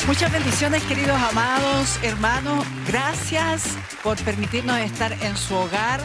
Muchas bendiciones, queridos amados hermanos. Gracias por permitirnos estar en su hogar.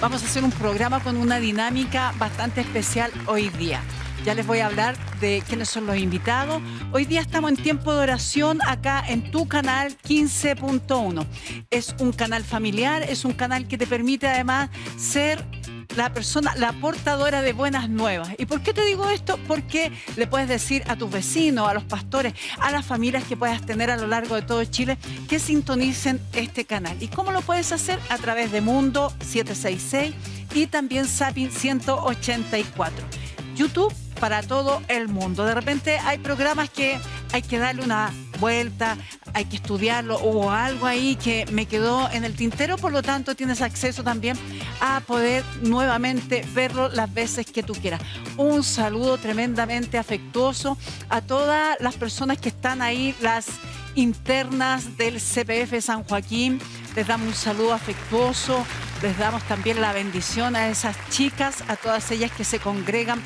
Vamos a hacer un programa con una dinámica bastante especial hoy día. Ya les voy a hablar de quiénes son los invitados. Hoy día estamos en tiempo de oración acá en tu canal 15.1. Es un canal familiar, es un canal que te permite además ser la persona, la portadora de buenas nuevas. ¿Y por qué te digo esto? Porque le puedes decir a tus vecinos, a los pastores, a las familias que puedas tener a lo largo de todo Chile que sintonicen este canal. ¿Y cómo lo puedes hacer? A través de Mundo 766 y también Zapping 184. YouTube para todo el mundo. De repente hay programas que hay que darle una vuelta, hay que estudiarlo, o algo ahí que me quedó en el tintero, por lo tanto tienes acceso también a poder nuevamente verlo las veces que tú quieras. Un saludo tremendamente afectuoso a todas las personas que están ahí, las internas del CPF San Joaquín. Les damos un saludo afectuoso, les damos también la bendición a esas chicas, a todas ellas que se congregan.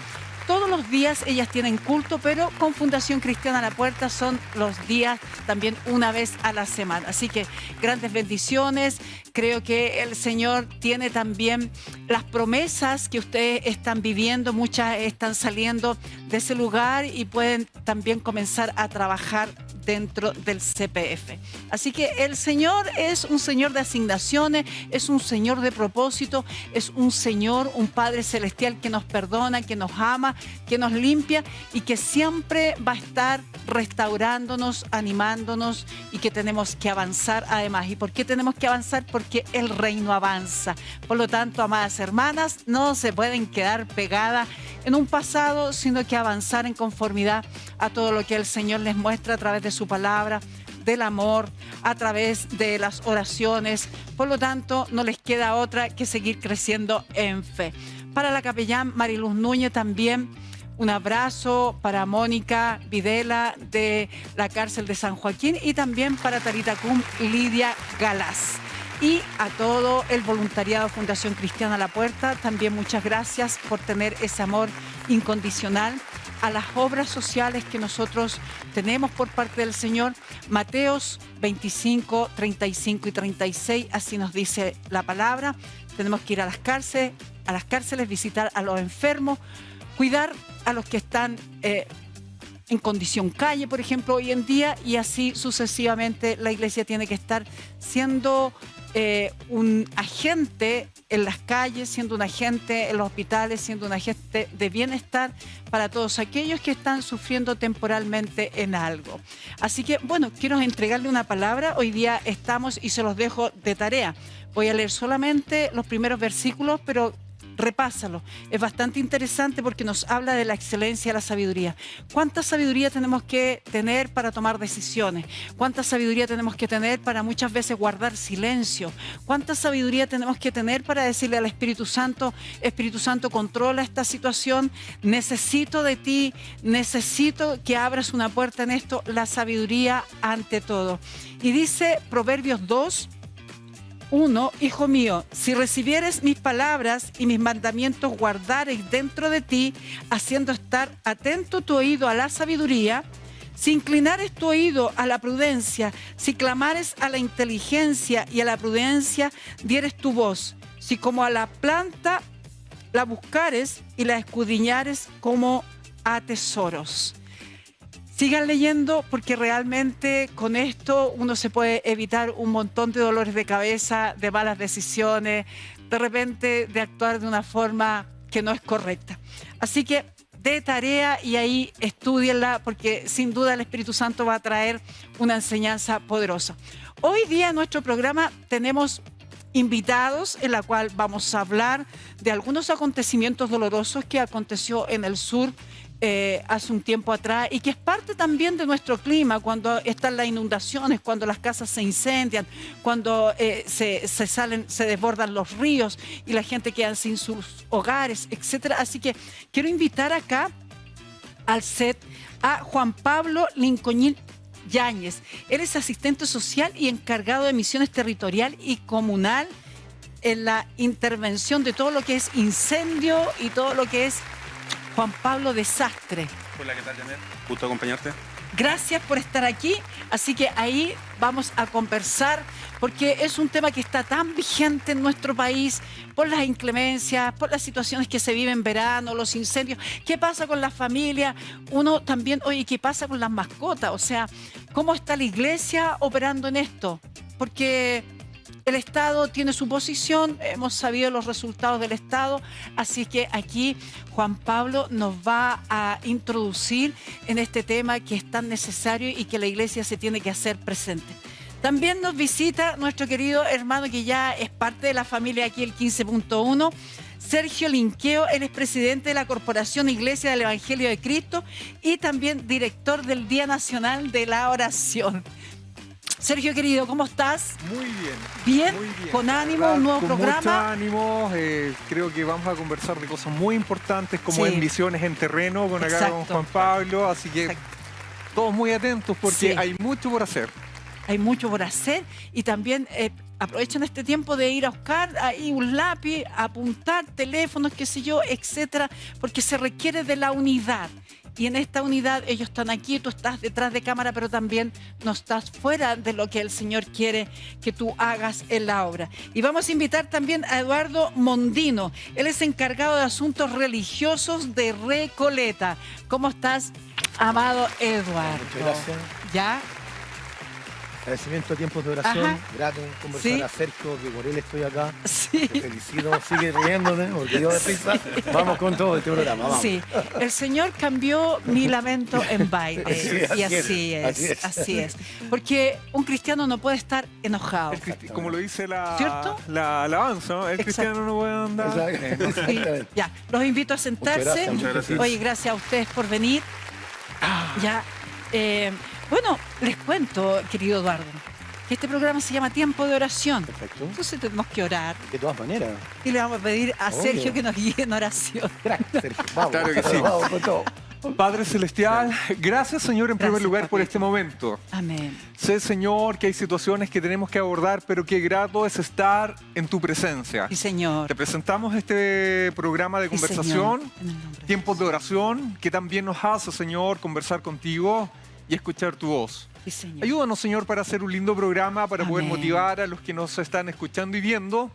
Todos los días ellas tienen culto, pero con Fundación Cristiana a la Puerta son los días también una vez a la semana. Así que grandes bendiciones. Creo que el Señor tiene también las promesas que ustedes están viviendo. Muchas están saliendo de ese lugar y pueden también comenzar a trabajar dentro del CPF. Así que el Señor es un Señor de asignaciones, es un Señor de propósito, es un Señor, un Padre Celestial que nos perdona, que nos ama, que nos limpia y que siempre va a estar restaurándonos, animándonos y que tenemos que avanzar además. ¿Y por qué tenemos que avanzar? Porque el reino avanza. Por lo tanto, amadas hermanas, no se pueden quedar pegadas en un pasado, sino que avanzar en conformidad a todo lo que el Señor les muestra a través de su palabra, del amor, a través de las oraciones. Por lo tanto, no les queda otra que seguir creciendo en fe. Para la capellán Mariluz Núñez también un abrazo, para Mónica Videla de la cárcel de San Joaquín y también para Taritacum Lidia Galás. Y a todo el voluntariado Fundación Cristiana a la Puerta, también muchas gracias por tener ese amor incondicional a las obras sociales que nosotros tenemos por parte del Señor. Mateos 25, 35 y 36, así nos dice la palabra. Tenemos que ir a las cárceles, visitar a los enfermos, cuidar a los que están en condición calle, por ejemplo, hoy en día, y así sucesivamente. La iglesia tiene que estar siendo un agente en las calles, siendo un agente en los hospitales, siendo un agente de bienestar para todos aquellos que están sufriendo temporalmente en algo. Así que, bueno, quiero entregarle una palabra. Hoy día estamos, y se los dejo de tarea. Voy a leer solamente los primeros versículos, pero repásalo. Es bastante interesante porque nos habla de la excelencia de la sabiduría. ¿Cuánta sabiduría tenemos que tener para tomar decisiones? ¿Cuánta sabiduría tenemos que tener para muchas veces guardar silencio? ¿Cuánta sabiduría tenemos que tener para decirle al Espíritu Santo, controla esta situación, necesito de ti, necesito que abras una puerta en esto? La sabiduría ante todo. Y dice Proverbios 2:1, hijo mío, si recibieres mis palabras y mis mandamientos guardares dentro de ti, haciendo estar atento tu oído a la sabiduría, si inclinares tu oído a la prudencia, si clamares a la inteligencia y a la prudencia, dieres tu voz, si como a la planta la buscares y la escudriñares como a tesoros. Sigan leyendo porque realmente con esto uno se puede evitar un montón de dolores de cabeza, de malas decisiones, de repente de actuar de una forma que no es correcta. Así que de tarea y ahí estúdienla porque sin duda el Espíritu Santo va a traer una enseñanza poderosa. Hoy día en nuestro programa tenemos invitados en la cual vamos a hablar de algunos acontecimientos dolorosos que aconteció en el sur hace un tiempo atrás y que es parte también de nuestro clima cuando están las inundaciones, cuando las casas se incendian, cuando se desbordan los ríos y la gente queda sin sus hogares, etcétera. Así que quiero invitar acá al set a Juan Pablo Lincoñín Yáñez. Él es asistente social y encargado de misiones territorial y comunal en la intervención de todo lo que es incendio y todo lo que es Juan Pablo desastre. Hola, ¿qué tal, Janet? Gusto acompañarte. Gracias por estar aquí. Así que ahí vamos a conversar, porque es un tema que está tan vigente en nuestro país por las inclemencias, por las situaciones que se viven en verano, los incendios. ¿Qué pasa con la familia? Uno también, oye, ¿qué pasa con las mascotas? O sea, ¿cómo está la iglesia operando en esto? Porque el Estado tiene su posición, hemos sabido los resultados del Estado, así que aquí Juan Pablo nos va a introducir en este tema que es tan necesario y que la iglesia se tiene que hacer presente. También nos visita nuestro querido hermano que ya es parte de la familia aquí, el 15.1, Sergio Linqueo. Él es presidente de la Corporación Iglesia del Evangelio de Cristo y también director del Día Nacional de la Oración. Sergio, querido, ¿cómo estás? Muy bien. ¿Bien? Muy bien. ¿Con ánimo? ¿Un nuevo programa? Mucho ánimo. Creo que vamos a conversar de cosas muy importantes como Sí. en Visiones en Terreno con acá Exacto. con Juan Pablo. Así que Exacto. todos muy atentos porque Sí. hay mucho por hacer. Hay mucho por hacer y también aprovechan este tiempo de ir a buscar ahí un lápiz, apuntar teléfonos, qué sé yo, etcétera, porque se requiere de la unidad. Y en esta unidad ellos están aquí, tú estás detrás de cámara, pero también no estás fuera de lo que el Señor quiere que tú hagas en la obra. Y vamos a invitar también a Eduardo Mondino. Él es encargado de asuntos religiosos de Recoleta. ¿Cómo estás, amado Eduardo? Muchas gracias. ¿Ya? Agradecimiento a tiempos de oración. Ajá. Grato conversar Sí. a Sergio, que por él estoy acá. Sí. Te felicito, sigue riéndome, porque yo de risa. Vamos con todo este programa, vamos. Sí, el Señor cambió mi lamento en baile. Así Y es, así es. Porque un cristiano no puede estar enojado. Como lo dice ¿Cierto? la alabanza, ¿no? El Exacto. cristiano no puede andar. Exacto. Sí, Exactamente. ya, los invito a sentarse. Muchas gracias. Oye, gracias a ustedes por venir. Ya, bueno, les cuento, querido Eduardo, que este programa se llama Tiempo de Oración. Perfecto. Entonces tenemos que orar De todas maneras. y le vamos a pedir a Obvio. Sergio que nos guíe en oración. Crack, Sergio. Vamos. Claro que sí. Vamos con todo. Padre Celestial, gracias Señor en primer Gracias, lugar por papito. este momento. Amén. Sé, Señor, que hay situaciones que tenemos que abordar, pero qué grato es estar en tu presencia. Sí, Señor. Te presentamos este programa de Sí, Señor. conversación, En el nombre de tiempos de oración, que también nos hace, Señor, conversar contigo y escuchar tu voz. Sí, Señor. Ayúdanos, Señor, para hacer un lindo programa, para poder Amén. motivar a los que nos están escuchando y viendo,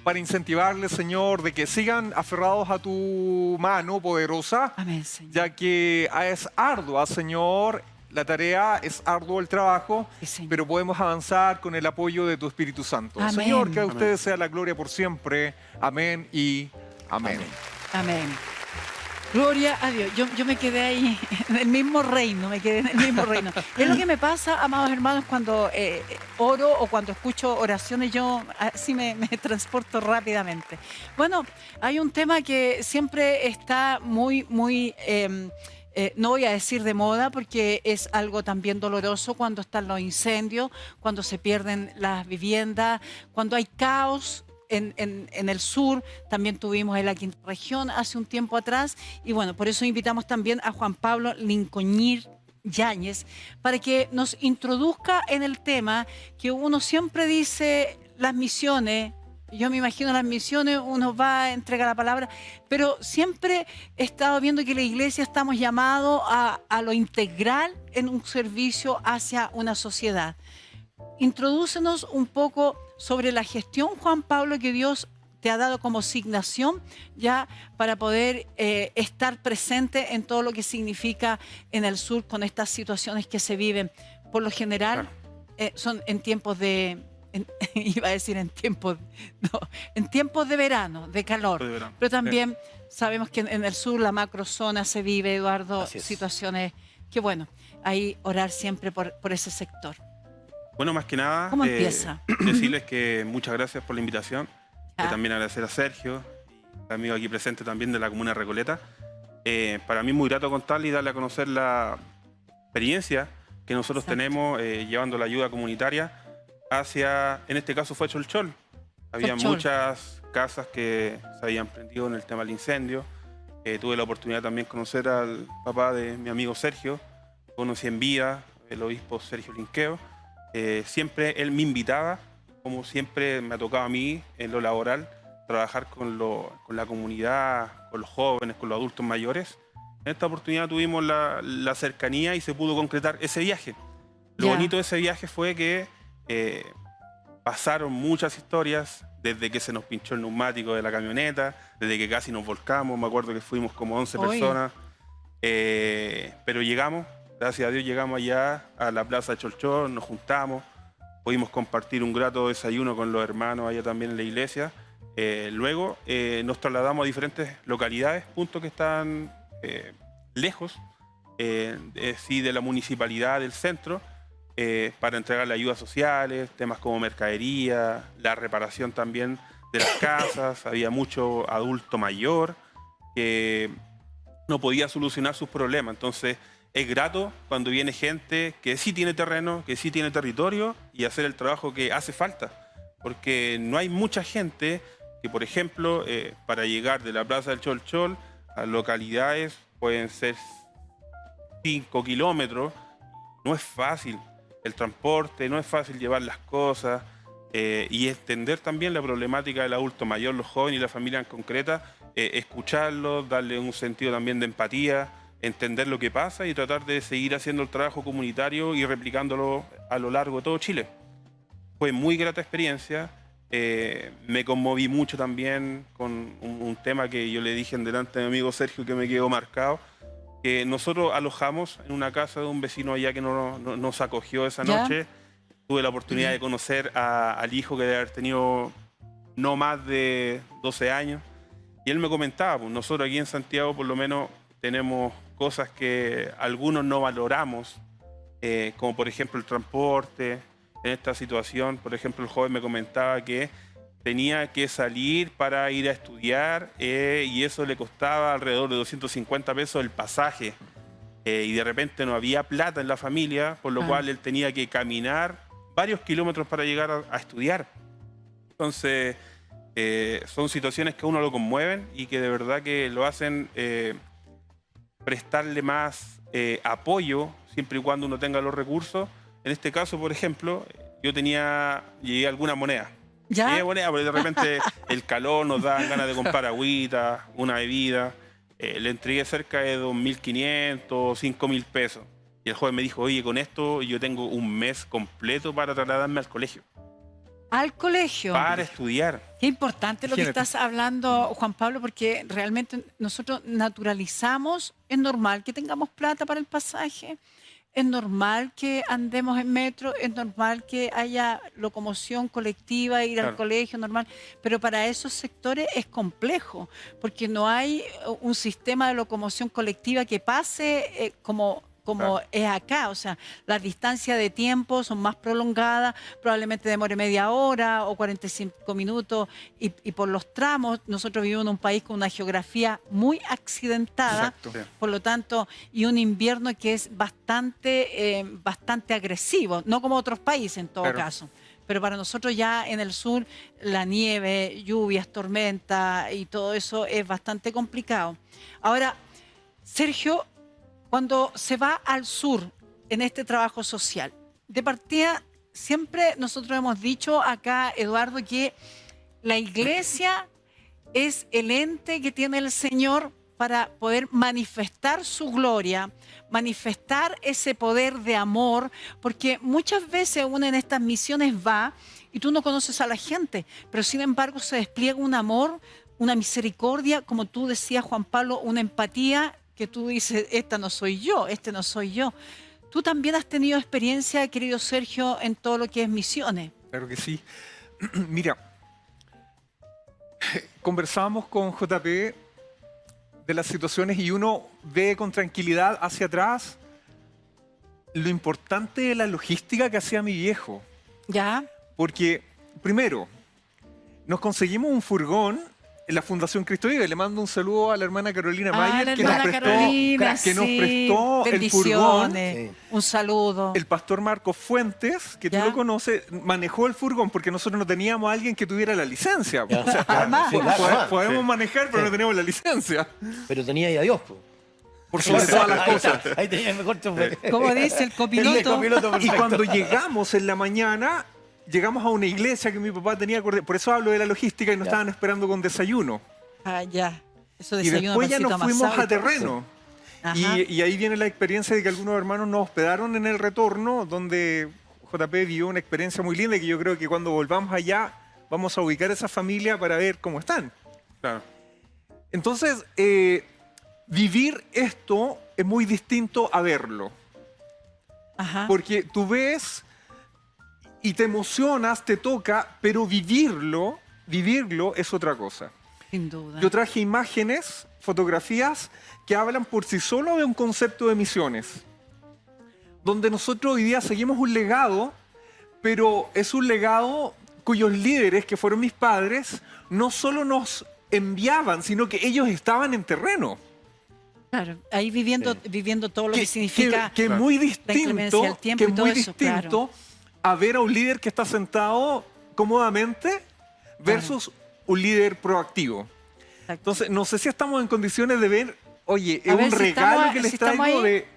para incentivarles, Señor, de que sigan aferrados a tu mano poderosa, Amén, Señor. ya que es ardua, Señor, la tarea, es arduo el trabajo, Sí, Señor. pero podemos avanzar con el apoyo de tu Espíritu Santo. Amén. Señor, que a Amén. ustedes sea la gloria por siempre. Amén y amén. Amén. Gloria a Dios. Yo me quedé ahí en el mismo reino, me quedé en el mismo reino. Es lo que me pasa, amados hermanos, cuando oro o cuando escucho oraciones, yo así me transporto rápidamente. Bueno, hay un tema que siempre está muy, no voy a decir de moda, porque es algo también doloroso cuando están los incendios, cuando se pierden las viviendas, cuando hay caos. En el sur, también tuvimos en la quinta región hace un tiempo atrás, y bueno, por eso invitamos también a Juan Pablo Lincoñir Yáñez para que nos introduzca en el tema que uno siempre dice, las misiones. Yo me imagino las misiones, uno va a entregar la palabra, pero siempre he estado viendo que la iglesia estamos llamados a lo integral en un servicio hacia una sociedad. Introdúcenos un poco sobre la gestión, Juan Pablo, que Dios te ha dado como asignación ya para poder estar presente en todo lo que significa en el sur con estas situaciones que se viven. Por lo general, son en tiempos de... iba a decir en tiempos de verano, de calor. De verano. Pero también sabemos que en el sur, la macrozona, se vive, Eduardo, Así es. situaciones que, bueno, ahí orar siempre por ese sector. Bueno, más que nada, ¿Cómo empieza? decirles que muchas gracias por la invitación. Ah. También agradecer a Sergio, y amigo aquí presente también de la comuna de Recoleta. Para mí es muy grato contarle y darle a conocer la experiencia que nosotros Exacto. tenemos llevando la ayuda comunitaria hacia, en este caso fue Cholchol. Había Cholchol. muchas casas que se habían prendido en el tema del incendio. Tuve la oportunidad también de conocer al papá de mi amigo Sergio. Conocí en vida el obispo Sergio Linqueo. Siempre él me invitaba, como siempre me ha tocado a mí en lo laboral, trabajar con la comunidad, con los jóvenes, con los adultos mayores. En esta oportunidad tuvimos la cercanía y se pudo concretar ese viaje. Lo Ya. bonito de ese viaje fue que pasaron muchas historias, desde que se nos pinchó el neumático de la camioneta, desde que casi nos volcamos, me acuerdo que fuimos como 11 Oye. personas, pero llegamos, gracias a Dios llegamos allá a la Plaza de Cholchol, nos juntamos, pudimos compartir un grato desayuno con los hermanos allá también en la iglesia. Luego nos trasladamos a diferentes localidades, puntos que están lejos, sí, de la municipalidad, del centro, para entregarle ayudas sociales, temas como mercadería, la reparación también de las casas. Había mucho adulto mayor que no podía solucionar sus problemas. Entonces es grato cuando viene gente que sí tiene terreno, que sí tiene territorio y hacer el trabajo que hace falta. Porque no hay mucha gente que, por ejemplo, para llegar de la Plaza del Cholchol a localidades pueden ser 5 kilómetros. No es fácil el transporte, no es fácil llevar las cosas y entender también la problemática del adulto mayor, los jóvenes y la familia en concreta, escucharlos, darle un sentido también de empatía, entender lo que pasa y tratar de seguir haciendo el trabajo comunitario y replicándolo a lo largo de todo Chile. Fue muy grata experiencia. Me conmoví mucho también con un tema que yo le dije en delante de mi amigo Sergio que me quedó marcado, que nosotros alojamos en una casa de un vecino allá que nos acogió esa ¿Ya? noche. Tuve la oportunidad de conocer al hijo que debe haber tenido no más de 12 años. Y él me comentaba, pues nosotros aquí en Santiago por lo menos tenemos cosas que algunos no valoramos, como por ejemplo el transporte. En esta situación, por ejemplo, el joven me comentaba que tenía que salir para ir a estudiar y eso le costaba alrededor de 250 pesos el pasaje. Y de repente no había plata en la familia, por lo cual él tenía que caminar varios kilómetros para llegar a estudiar. Entonces, son situaciones que a uno lo conmueven y que de verdad que lo hacen prestarle más apoyo, siempre y cuando uno tenga los recursos. En este caso, por ejemplo, llegué alguna moneda. ¿Ya? Llegué moneda, porque de repente el calor nos da ganas de comprar agüita, una bebida. Le entregué cerca de 2.500, 5.000 pesos. Y el joven me dijo, oye, con esto yo tengo un mes completo para trasladarme al colegio. Al colegio. Para estudiar. Qué importante lo que Imagínate. estás hablando, Juan Pablo, porque realmente nosotros naturalizamos, es normal que tengamos plata para el pasaje, es normal que andemos en metro, es normal que haya locomoción colectiva, ir al Claro. colegio, normal, pero para esos sectores es complejo, porque no hay un sistema de locomoción colectiva que pase como Claro. es acá, o sea, las distancias de tiempo son más prolongadas, probablemente demore media hora o 45 minutos y por los tramos, nosotros vivimos en un país con una geografía muy accidentada, Exacto. Sí. por lo tanto, y un invierno que es bastante agresivo, no como otros países en todo Claro. caso. Pero para nosotros ya en el sur, la nieve, lluvias, tormentas y todo eso es bastante complicado. Ahora, Sergio, cuando se va al sur en este trabajo social, de partida, siempre nosotros hemos dicho acá, Eduardo, que la iglesia es el ente que tiene el Señor para poder manifestar su gloria, manifestar ese poder de amor, porque muchas veces uno en estas misiones va y tú no conoces a la gente, pero sin embargo se despliega un amor, una misericordia, como tú decías, Juan Pablo, una empatía que tú dices, esta no soy yo, este no soy yo. Tú también has tenido experiencia, querido Sergio, en todo lo que es misiones. Claro que sí. Mira, conversábamos con JP de las situaciones y uno ve con tranquilidad hacia atrás lo importante de la logística que hacía mi viejo. ¿Ya? Porque, primero, nos conseguimos un furgón en la Fundación Cristo Vive. Le mando un saludo a la hermana Carolina Mayer, la que nos hermana prestó, Carolina, que nos sí. prestó el furgón. Bendiciones. Sí. Un saludo. El pastor Marcos Fuentes, que ¿Ya? tú lo conoces, manejó el furgón porque nosotros no teníamos a alguien que tuviera la licencia. Ya, O sea, además. sí, claro, además. podemos manejar, pero Sí. no teníamos la licencia. Pero tenía ahí a Dios, po. Por sobre todas las Ahí está, cosas. ahí tenía el mejor chofer. Como dice el copiloto. El copiloto Y perfecto. cuando llegamos en la mañana, llegamos a una iglesia que mi papá tenía. Por eso hablo de la logística y nos Ya. estaban esperando con desayuno. Ah, ya. Eso Y desayuno, después ya pancito nos fuimos amasado a y todo. terreno. Ajá. Y ahí viene la experiencia de que algunos hermanos nos hospedaron en el retorno, donde JP vivió una experiencia muy linda y que yo creo que cuando volvamos allá vamos a ubicar a esa familia para ver cómo están. Claro. Entonces, vivir esto es muy distinto a verlo. Ajá. Porque tú ves y te emocionas, te toca, pero vivirlo es otra cosa. Sin duda. Yo traje imágenes, fotografías que hablan por sí solo de un concepto de misiones, donde nosotros hoy día seguimos un legado, pero es un legado cuyos líderes, que fueron mis padres, no solo nos enviaban, sino que ellos estaban en terreno. Claro, ahí viviendo todo lo que significa que muy inclemencia distinto, del tiempo que y todo muy eso, distinto a ver a un líder que está sentado cómodamente versus un líder proactivo. Exacto. Entonces, no sé si estamos en condiciones de ver, oye, es A ver un si regalo estamos- que les si estamos traigo ahí. de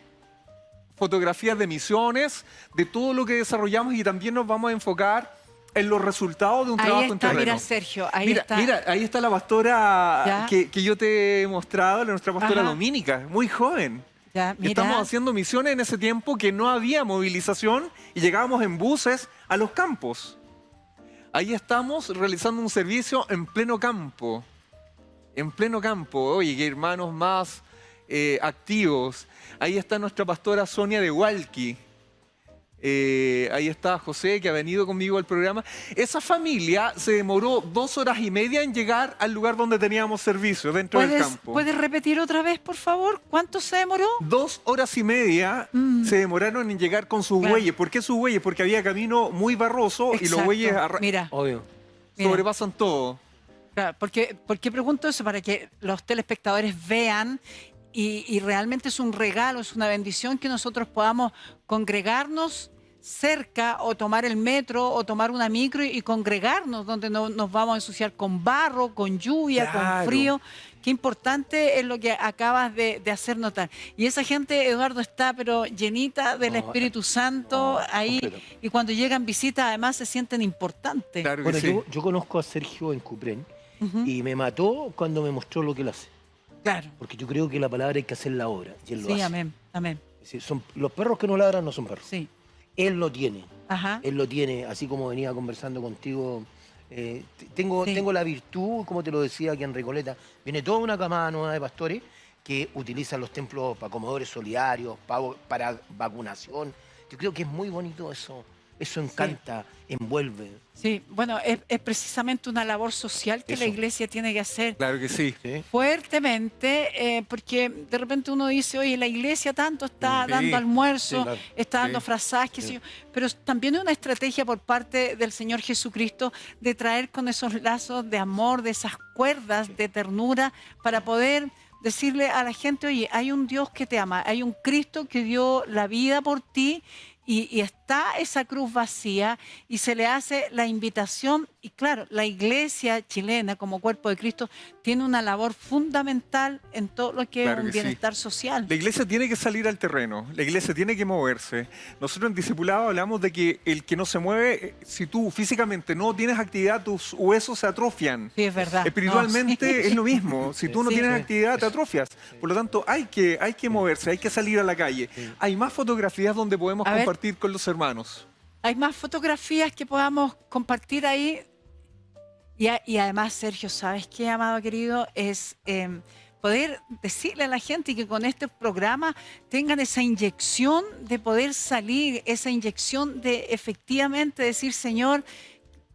fotografías de misiones, de todo lo que desarrollamos, y también nos vamos a enfocar en los resultados de un Ahí trabajo en está, terreno. mira Sergio, ahí Mira, está. mira, ahí está la pastora Ya. que yo te he mostrado, nuestra pastora Ajá. Dominica, muy joven. Ya, mira. Estamos haciendo misiones en ese tiempo que no había movilización y llegábamos en buses a los campos. Ahí estamos realizando un servicio en pleno campo. En pleno campo. Oye, qué hermanos más activos. Ahí está nuestra pastora Sonia de Hualqui. Ahí está José, que ha venido conmigo al programa. Esa familia se demoró 2 horas y media en llegar al lugar donde teníamos servicio, dentro del campo. ¿Puedes repetir otra vez, por favor? ¿Cuánto se demoró? 2 horas y media se demoraron en llegar con sus Claro. bueyes. ¿Por qué sus bueyes? Porque había camino muy barroso y los Exacto. bueyes Mira, Obvio. mira. sobrepasan todo. Claro, ¿por qué pregunto eso? Para que los telespectadores vean y realmente es un regalo, es una bendición que nosotros podamos congregarnos cerca o tomar el metro o tomar una micro y congregarnos donde no nos vamos a ensuciar con barro, con lluvia, con Claro. frío. Qué importante es lo que acabas de hacer notar. Y esa gente, Eduardo, está pero llenita del No, Espíritu Santo ahí completo. y cuando llegan visitas además se sienten importantes. Claro que Bueno, sí. yo conozco a Sergio en Cuprén y me mató cuando me mostró lo que él hace. Claro. Porque yo creo que la palabra hay que hacer la obra. Y él lo Sí, hace. amén, amén. Es decir, los perros que no ladran no son perros. Sí. Él lo tiene. Ajá. Él lo tiene, así como venía conversando contigo. Tengo Sí. la virtud, como te lo decía aquí en Recoleta, viene toda una camada nueva de pastores que utilizan los templos para comedores solidarios, para vacunación. Yo creo que es muy bonito eso. Eso encanta, envuelve. Sí, bueno, es precisamente una labor social que la Eso. iglesia tiene que hacer Claro que sí. ¿Sí? fuertemente, porque de repente uno dice, oye, la iglesia tanto está Sí, dando almuerzo, sí, claro. está dando Sí. frazadas, qué sé yo, pero también es una estrategia por parte del Señor Jesucristo de traer con esos lazos de amor, de esas cuerdas de ternura, para poder decirle a la gente, oye, hay un Dios que te ama, hay un Cristo que dio la vida por ti. Y está esa cruz vacía y se le hace la invitación. Y claro, la iglesia chilena como cuerpo de Cristo tiene una labor fundamental en todo lo que Claro es un que sí. bienestar social. La iglesia tiene que salir al terreno, la iglesia tiene que moverse. Nosotros en Discipulado hablamos de que el que no se mueve, si tú físicamente no tienes actividad, tus huesos se atrofian. Sí, es verdad. Espiritualmente No, sí. es lo mismo. Si tú no Sí. tienes Sí. actividad, te atrofias. Por lo tanto, hay que moverse, hay que salir a la calle. Hay más fotografías donde podemos A ver. compartir con los hermanos. Hay más fotografías que podamos compartir ahí. Y además, Sergio, ¿sabes qué, amado querido? Es poder decirle a la gente que con este programa tengan esa inyección de poder salir, esa inyección de efectivamente decir, Señor,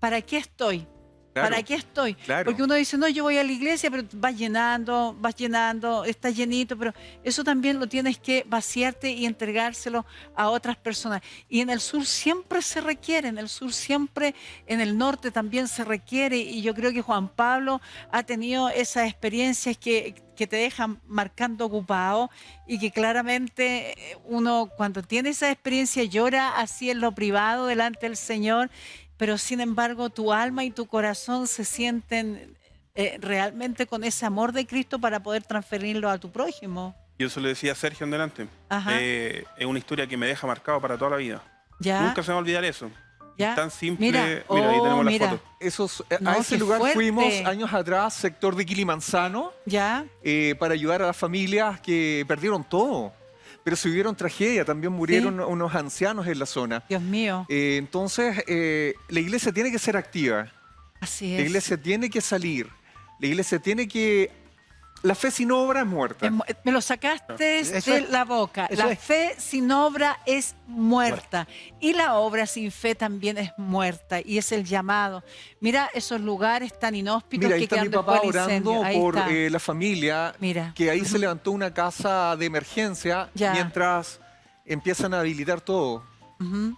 ¿para qué estoy? Claro, ¿Para qué estoy? claro. Porque uno dice, no, yo voy a la iglesia, pero vas llenando, está llenito, pero eso también lo tienes que vaciarte y entregárselo a otras personas. Y en el sur siempre se requiere, en el sur siempre, en el norte también se requiere, y yo creo que Juan Pablo ha tenido esas experiencias que te dejan marcando ocupado y que claramente uno cuando tiene esa experiencia llora así en lo privado delante del Señor, pero sin embargo tu alma y tu corazón se sienten realmente con ese amor de Cristo para poder transferirlo a tu prójimo. Yo se lo decía a Sergio en delante. Ajá. Es una historia que me deja marcado para toda la vida. ¿Ya? Nunca se me va a olvidar eso. ¿Ya? Tan simple. Mira, Mira, ahí tenemos la mira. foto. No, A ese qué lugar fuerte. fuimos años atrás, sector de Quilimanzano, ¿Ya? para ayudar a las familias que perdieron todo. Pero se vivieron tragedia, también murieron unos ancianos en la zona. Dios mío. Entonces, la iglesia tiene que ser activa, Así la es. iglesia tiene que salir, la iglesia tiene que... La fe sin obra es muerta. Me lo sacaste Eso de es. la boca. Eso La es. fe sin obra es muerta. Y la obra sin fe también es muerta. Y es el llamado. Mira esos lugares tan inhóspitos Mira, ahí que está mi quedan papá después del orando incendio. Ahí por está. la familia, Mira. que ahí se levantó una casa de emergencia Ya. mientras empiezan a habilitar todo. Ujú.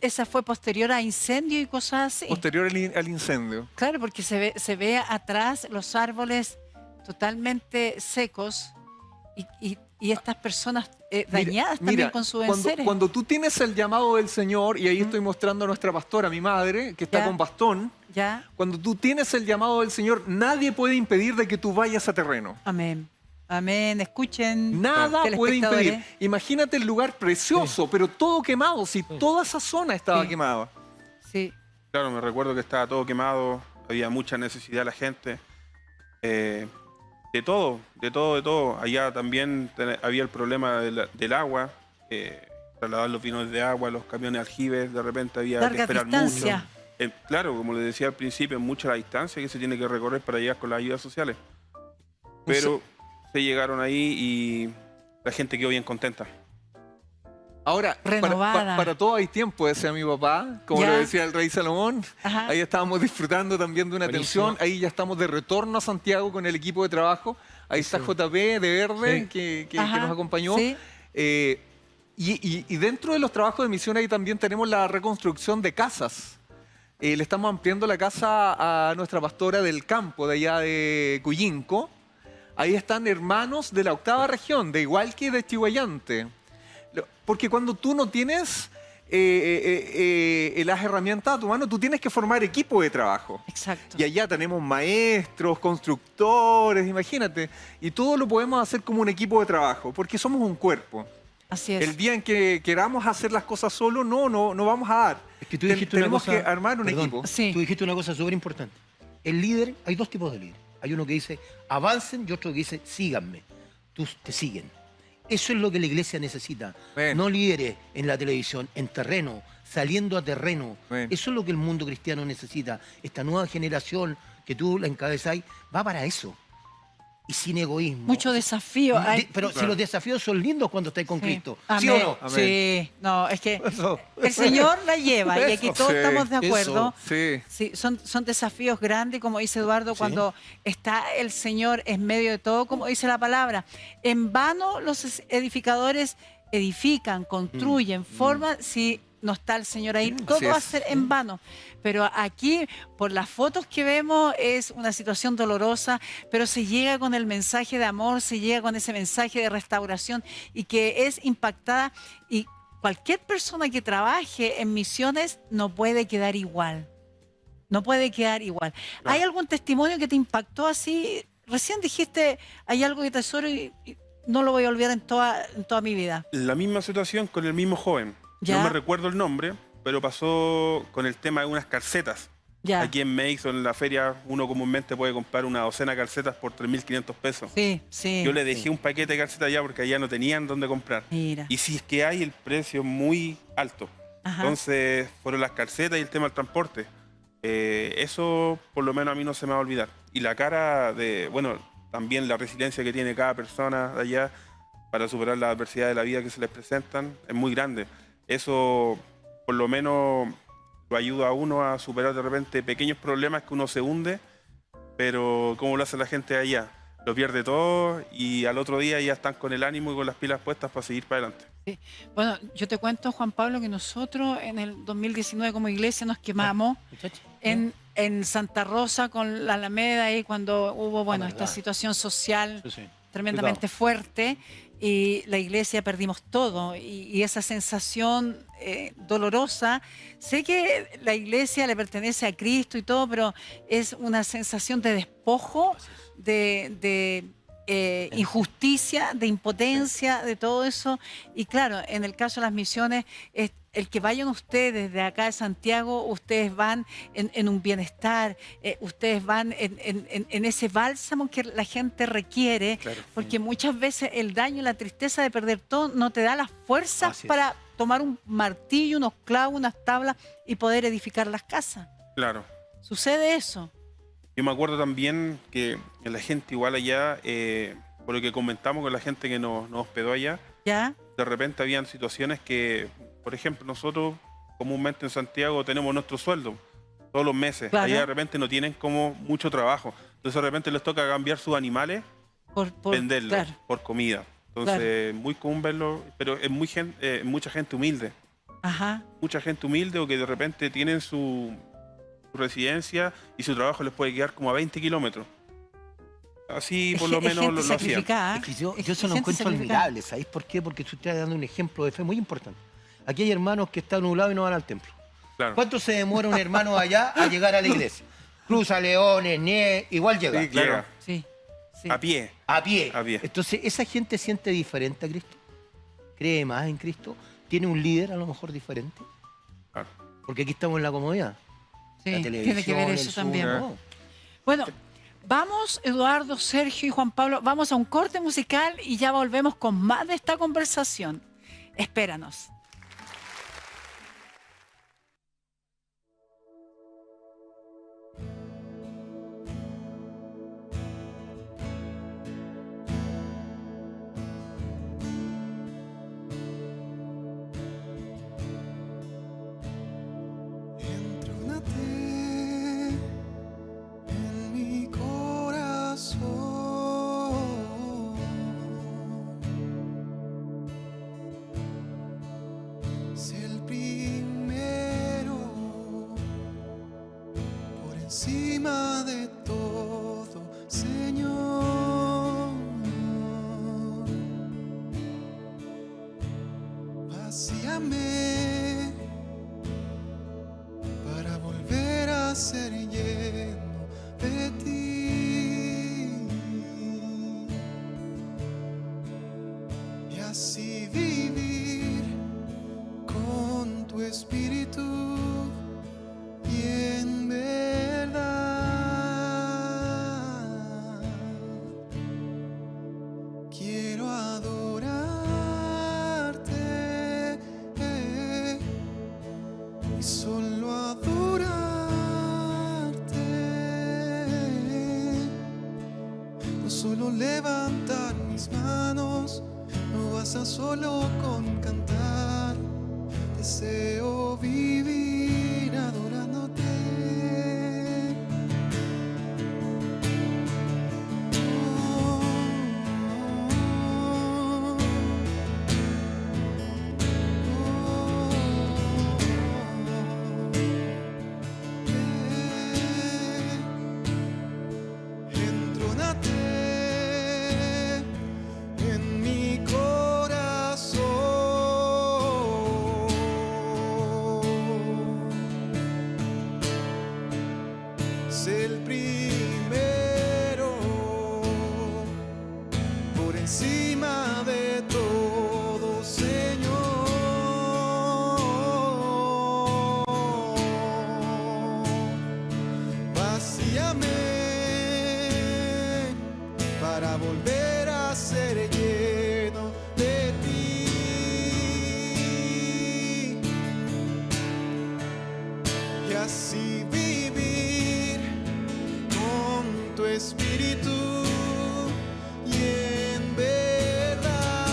Esa fue posterior a incendio y cosas así. Posterior al incendio. Claro, porque se ve atrás los árboles totalmente secos y estas personas dañadas también Mira, con sus cuando, enseres. cuando tú tienes el llamado del Señor, y ahí estoy mostrando a nuestra pastora, mi madre, que está Ya. con bastón, ¿Ya? cuando tú tienes el llamado del Señor, nadie puede impedir de que tú vayas a terreno. Amén. Amén. Escuchen. Nada puede telespectadores. impedir. Imagínate el lugar precioso, pero todo quemado, si toda esa zona estaba Sí. quemada. Sí. Claro, me recuerdo que estaba todo quemado, había mucha necesidad de la gente. De todo, de todo, de todo. Allá también había el problema del agua, trasladar los vinos de agua, los camiones aljibes, de repente había que Larga esperar distancia. mucho. Claro, como les decía al principio, es mucha la distancia que se tiene que recorrer para llegar con las ayudas sociales. Pero se llegaron ahí y la gente quedó bien contenta. Ahora, Renovada. para todo hay tiempo, decía mi papá, como Ya. lo decía el rey Salomón. Ajá. Ahí estábamos disfrutando también de una Buenísimo. atención. Ahí ya estamos de retorno a Santiago con el equipo de trabajo. Ahí está JP de Verde, Sí. que Ajá. nos acompañó. Sí. Y dentro de los trabajos de misión ahí también tenemos la reconstrucción de casas. Le estamos ampliando la casa a nuestra pastora del campo, de allá de Cuyinco. Ahí están hermanos de la 8ª región, de Igualque y de Chihuayante. Porque cuando tú no tienes las herramientas a tu mano, tú tienes que formar equipo de trabajo. Exacto. Y allá tenemos maestros, constructores, imagínate. Y todo lo podemos hacer como un equipo de trabajo, porque somos un cuerpo. Así es. El día en que queramos hacer las cosas solos, no vamos a dar. Es que tú dijiste una Tenemos cosa, que armar un perdón, equipo. Sí. Tú dijiste una cosa súper importante. El líder, hay dos tipos de líder. Hay uno que dice avancen y otro que dice síganme. Tú te siguen. Eso es lo que la iglesia necesita. Bueno. No líderes en la televisión, en terreno, saliendo a terreno. Bueno. Eso es lo que el mundo cristiano necesita. Esta nueva generación que tú la encabezás va para eso. Y sin egoísmo. Mucho desafío. Hay- Pero si los desafíos son lindos cuando estás con Sí. Cristo. Amén. ¿Sí o no? Amén. Sí. No, es que Eso. el Señor la lleva y aquí Eso. todos Sí. estamos de acuerdo. Sí. Sí, son desafíos grandes, como dice Eduardo, cuando está el Señor en medio de todo, como dice la palabra. En vano los edificadores edifican, construyen, forman, si no está el Señor ahí, todo Así va a es. ser en vano. Pero aquí, por las fotos que vemos, es una situación dolorosa, pero se llega con el mensaje de amor, se llega con ese mensaje de restauración y que es impactada. Y cualquier persona que trabaje en misiones no puede quedar igual. No puede quedar igual. ¿Hay algún testimonio que te impactó así? Recién dijiste, hay algo que tesoro y no lo voy a olvidar en toda mi vida. La misma situación con el mismo joven. Ya. No me recuerdo el nombre, pero pasó con el tema de unas calcetas. Ya. Aquí en Meixo, en la feria, uno comúnmente puede comprar una docena de calcetas por 3.500 pesos. Sí, sí. Yo le dejé un paquete de calcetas allá porque allá no tenían dónde comprar. Mira. Y si es que hay, el precio muy alto. Ajá. Entonces, fueron las calcetas y el tema del transporte. Eso, por lo menos, a mí no se me va a olvidar. Y la cara de, bueno, también la resiliencia que tiene cada persona de allá para superar las adversidades de la vida que se les presentan es muy grande. Eso, por lo menos, lo ayuda a uno a superar de repente pequeños problemas que uno se hunde, pero ¿cómo lo hace la gente de allá? Lo pierde todo y al otro día ya están con el ánimo y con las pilas puestas para seguir para adelante. Bueno, yo te cuento, Juan Pablo, que nosotros en el 2019 como iglesia nos quemamos Muchachos. en Santa Rosa con la Alameda ahí cuando hubo, bueno, esta verdad. situación social Sí, sí. tremendamente fuerte y la iglesia perdimos todo y esa sensación dolorosa. Sé que la iglesia le pertenece a Cristo y todo, pero es una sensación de despojo, de injusticia, de impotencia, de todo eso. Y claro, en el caso de las misiones, el que vayan ustedes de acá de Santiago, ustedes van en un bienestar, ustedes van en ese bálsamo que la gente requiere, Claro. porque muchas veces el daño y la tristeza de perder todo no te da las fuerzas Así es. para tomar un martillo, unos clavos, unas tablas y poder edificar las casas. Claro. ¿Sucede eso? Yo me acuerdo también que la gente igual allá, por lo que comentamos con la gente que nos hospedó allá, ¿Ya? de repente habían situaciones que, por ejemplo, nosotros comúnmente en Santiago tenemos nuestro sueldo todos los meses. Claro. Allá de repente no tienen como mucho trabajo. Entonces de repente les toca cambiar sus animales, Por, venderlos claro. por comida. Entonces muy común verlo, pero es mucha gente humilde. Ajá. Mucha gente humilde o que de repente tienen su residencia y su trabajo les puede quedar como a 20 kilómetros. Así por lo Es menos gente lo hacían. sacrificada. Es que yo Es eso lo gente encuentro sacrificada. admirable, ¿sabéis por qué? Porque tú estás dando un ejemplo de fe muy importante. Aquí hay hermanos que están nublados y no van al templo. Claro. ¿Cuánto se demora un hermano allá a llegar a la iglesia? Cruza leones, nieve, igual llega. Sí, claro. Sí, sí. A pie. A pie. A pie. Entonces, esa gente siente diferente a Cristo. Cree más en Cristo. Tiene un líder a lo mejor diferente. Claro. Porque aquí estamos en la comodidad. Sí, La tiene que ver televisión, eso el Zoom, también. ¿no? Bueno, vamos, Eduardo, Sergio y Juan Pablo, vamos a un corte musical y ya volvemos con más de esta conversación. Espéranos. Entrónate en mi corazón. Sé el primero por encima de todo, Señor. Vacíame para volver a ser lleno de ti y así vivir con tu espíritu y en verdad quiero adorarte y solo adorarte. No solo levantar mis manos, no basta solo con cantar. Deseo vivir adorándote. Entrónate en mi corazón. Sé el primero por encima de todo, Señor. Vacíame para volver a ser lleno de ti y así vivir con tu espíritu y en verdad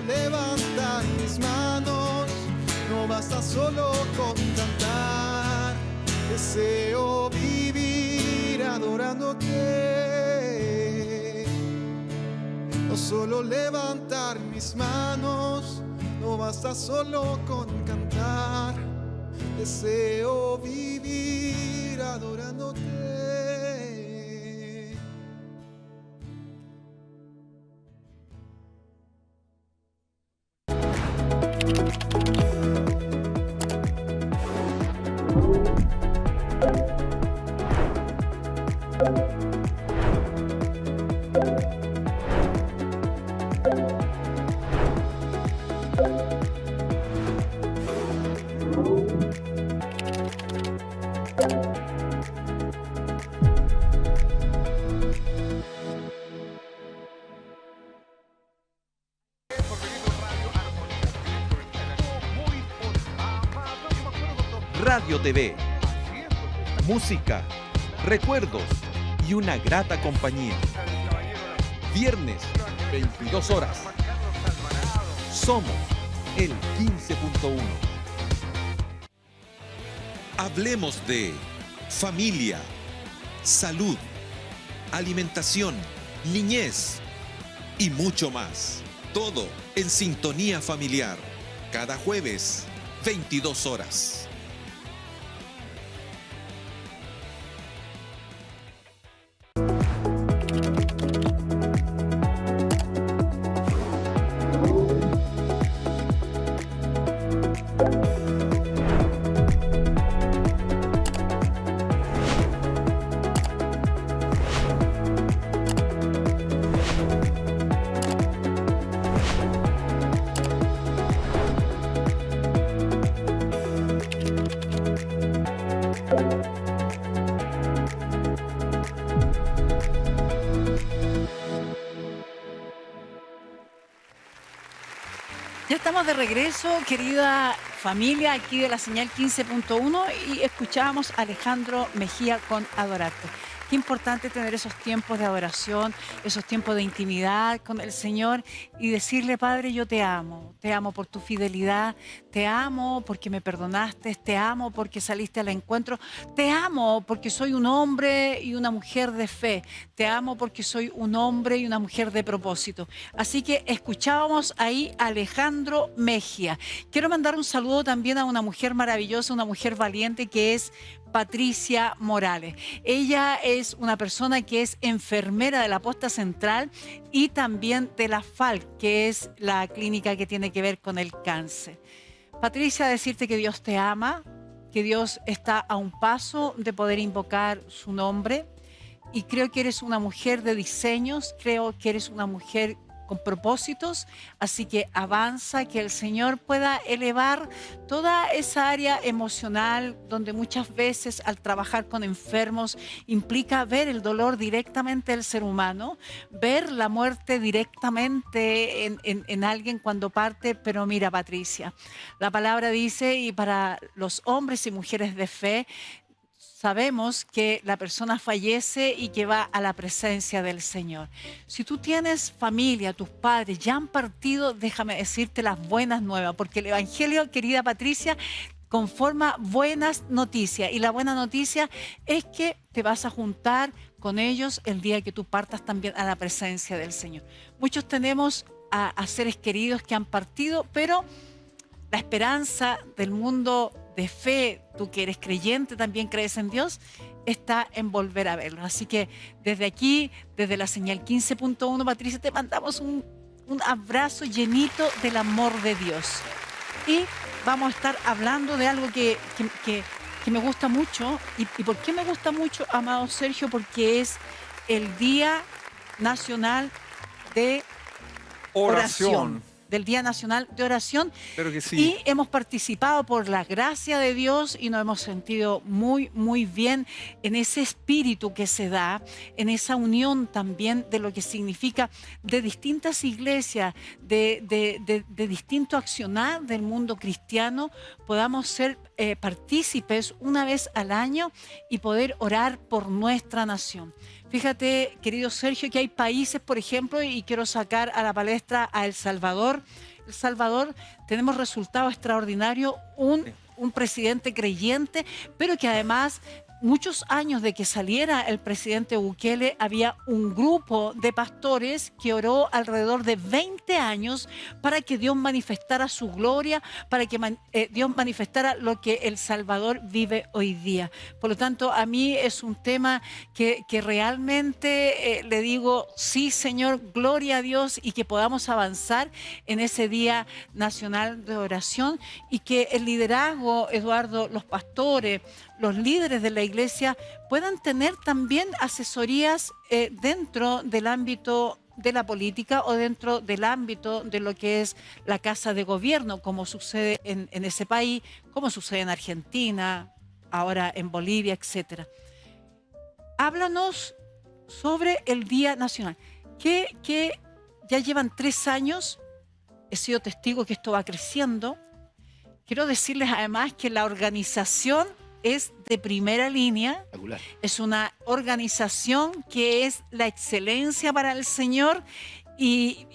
solo levantar mis manos, no basta solo con cantar. Deseo vivir adorándote. No solo levantar mis manos, no basta solo con cantar. Deseo vivir adorándote. Radio TV, música, recuerdos y una grata compañía. Viernes, 22 horas. Somos el 15.1. Hablemos de familia, salud, alimentación, niñez y mucho más. Todo en sintonía familiar. Cada jueves, 22 horas. Ya estamos de regreso, querida familia, aquí de la señal 15.1 y escuchábamos a Alejandro Mejía con Adorarte. Qué importante tener esos tiempos de adoración, esos tiempos de intimidad con el Señor y decirle, Padre, yo te amo por tu fidelidad, te amo porque me perdonaste, te amo porque saliste al encuentro, te amo porque soy un hombre y una mujer de fe, te amo porque soy un hombre y una mujer de propósito. Así que escuchábamos ahí a Alejandro Mejía. Quiero mandar un saludo también a una mujer maravillosa, una mujer valiente que es Patricia Morales. Ella es una persona que es enfermera de la Posta Central y también de la FALC, que es la clínica que tiene que ver con el cáncer. Patricia, decirte que Dios te ama, que Dios está a un paso de poder invocar su nombre y creo que eres una mujer de diseños, creo que eres una mujer con propósitos, así que avanza, que el Señor pueda elevar toda esa área emocional donde muchas veces al trabajar con enfermos implica ver el dolor directamente del ser humano, ver la muerte directamente en alguien cuando parte. Pero mira, Patricia, la palabra dice, y para los hombres y mujeres de fe, sabemos que la persona fallece y que va a la presencia del Señor. Si tú tienes familia, tus padres ya han partido, déjame decirte las buenas nuevas, porque el Evangelio, querida Patricia, conforma buenas noticias. Y la buena noticia es que te vas a juntar con ellos el día que tú partas también a la presencia del Señor. Muchos tenemos a seres queridos que han partido, pero la esperanza del mundo de fe, tú que eres creyente, también crees en Dios, está en volver a verlo. Así que desde aquí, desde la señal 15.1, Patricia, te mandamos un abrazo llenito del amor de Dios. Y vamos a estar hablando de algo que me gusta mucho. ¿Y por qué me gusta mucho, amado Sergio? Porque es el Día Nacional de Oración. Del Día Nacional de Oración. Claro que sí. Y hemos participado por la gracia de Dios y nos hemos sentido muy, muy bien en ese espíritu que se da, en esa unión también de lo que significa de distintas iglesias, de distinto accionar del mundo cristiano, podamos ser partícipes una vez al año y poder orar por nuestra nación. Fíjate, querido Sergio, que hay países, por ejemplo, y quiero sacar a la palestra a El Salvador, El Salvador tenemos resultados extraordinarios, un presidente creyente, pero que además muchos años de que saliera el presidente Bukele, había un grupo de pastores que oró alrededor de 20 años para que Dios manifestara su gloria, para que Dios manifestara lo que El Salvador vive hoy día. Por lo tanto, a mí es un tema que realmente le digo, sí, Señor, gloria a Dios, y que podamos avanzar en ese Día Nacional de Oración, y que el liderazgo, Eduardo, los pastores, los líderes de la iglesia puedan tener también asesorías dentro del ámbito de la política o dentro del ámbito de lo que es la Casa de Gobierno, como sucede en ese país, como sucede en Argentina, ahora en Bolivia, etc. Háblanos sobre el Día Nacional, que ya llevan 3 años, he sido testigo que esto va creciendo. Quiero decirles además que la organización es de primera línea, Espectacular. es una organización que es la excelencia para el Señor y